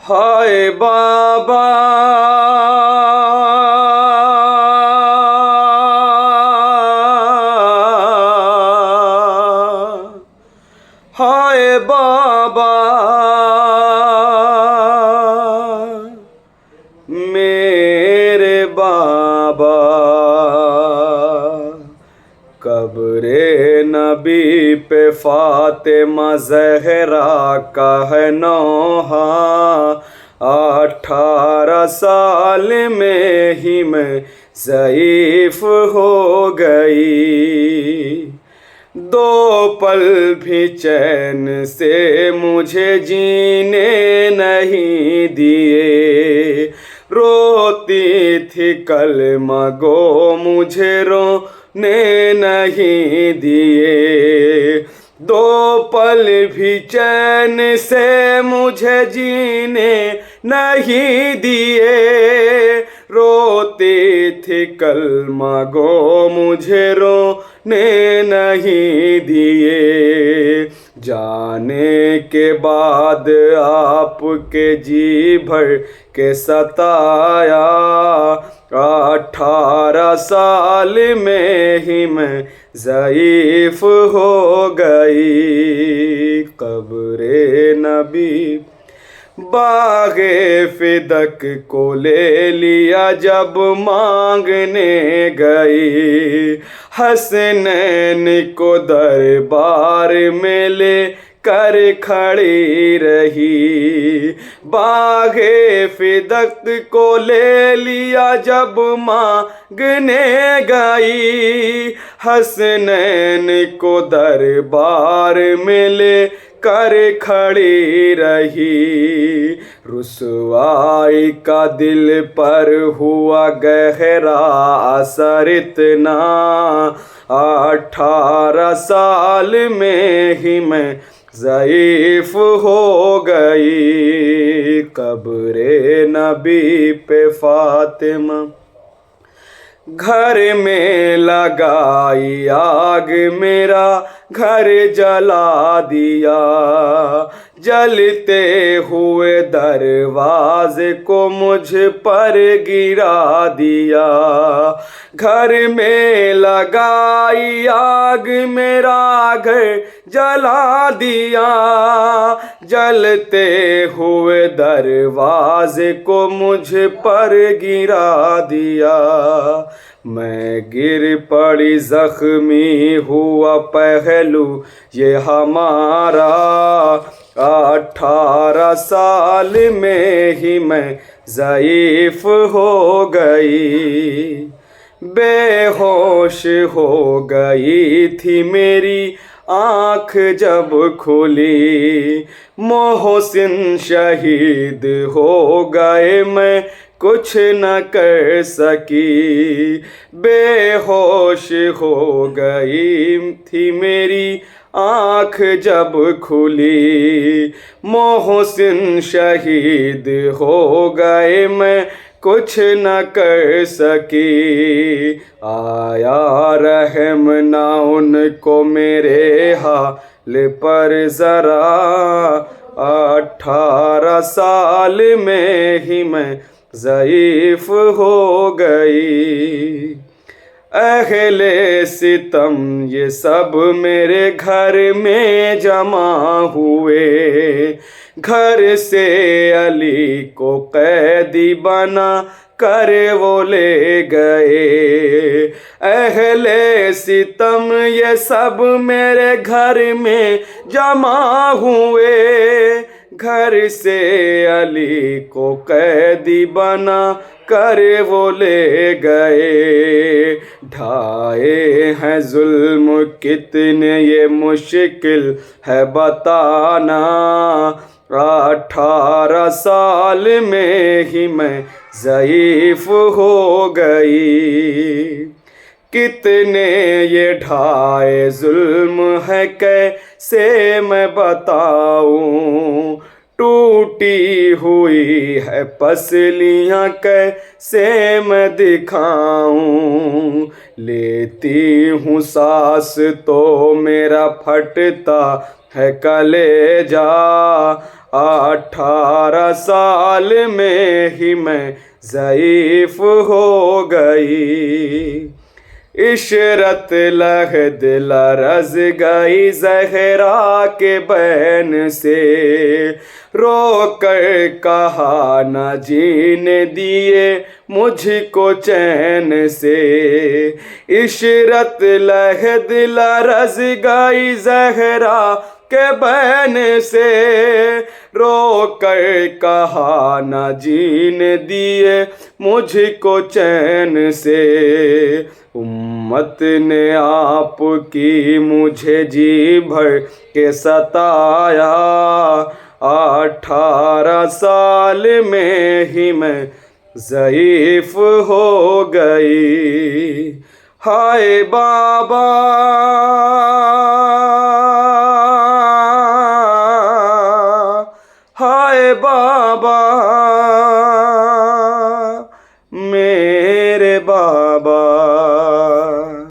हाय बाबा हाय बाबा मेरे बाबा कब्रे नबी पे फातिमा ज़हरा का है नौहा 18 साल में ही मैं ज़ईफ़ हो गई। 2 पल भी चैन से मुझे जीने नहीं दिए। रोती थी कलमा गो मुझे रोने नहीं दिए। 2 पल भी चैन से मुझे जीने नहीं दिए। रोती थी कलमा गो मुझे रोने नहीं दिए। जाने के बाद आपके जी भर के सताया। 18 साल में ही मैं ज़ईफ़ हो गई। कब्रे नबी बागे फिदक को ले लिया जब मांगने गई। हसनैन को दरबार में ले कर खड़ी रही। बागे फिदक को ले लिया जब मांगने गई। हसनैन को दरबार में ले कर खड़ी रही। रुसवाई का दिल पर हुआ गहरा असर इतना। 18 साल में ही मैं ज़ईफ़ हो गई। कब्रे नबी पे फातिमा घर में लगाई आग मेरा घर जला दिया। जलते हुए दरवाजे को मुझ पर गिरा दिया। घर में लगाई आग मेरा घर जला दिया। जलते हुए दरवाजे को मुझ पर गिरा दिया। मैं गिर पड़ी जख्मी हुआ पहलू ये हमारा। 18 साल में ही मैं ज़ईफ़ हो गई। बेहोश हो गई थी मेरी आँख जब खुली। मोहसिन शहीद हो गए मैं कुछ न कर सकी। बेहोश हो गई थी मेरी आँख जब खुली। मोहसिन शहीद हो गए मैं कुछ न कर सकी। आया रहम ना उनको मेरे हाल पर ज़रा। 18 साल में ही मैं ज़ईफ़ हो गई। अहले सितम ये सब मेरे घर में जमा हुए। घर से अली को कैदी बना कर वो ले गए। अहले सितम ये सब मेरे घर में जमा हुए। घर से अली को कैदी बना कर वो ले गए। ढाए हैं जुल्म कितने ये मुश्किल है बताना। 18 साल में ही मैं ज़ईफ़ हो गई। कितने ये ढाए जुल्म है कैसे मैं बताऊं। टूटी हुई है पसलियाँ कैसे मैं दिखाऊं। लेती हूँ सांस तो मेरा फटता है कलेजा। 18 साल में ही मैं ज़ईफ़ हो गई। इशरत लहद लरज़ गई ज़हरा के बैन से, रो कर कहा न जीने दिए मुझको चैन से। इशरत लहद लरज़ गई ज़हरा के बैन से, रो कर कहा न जीने दिए मुझको चैन से। उम्मत ने आपकी मुझे जी भर के सताया, 18 साल में ही मैं ज़ईफ़ हो गई। हाय बाबा, हाय बाबा, मेरे बाबा।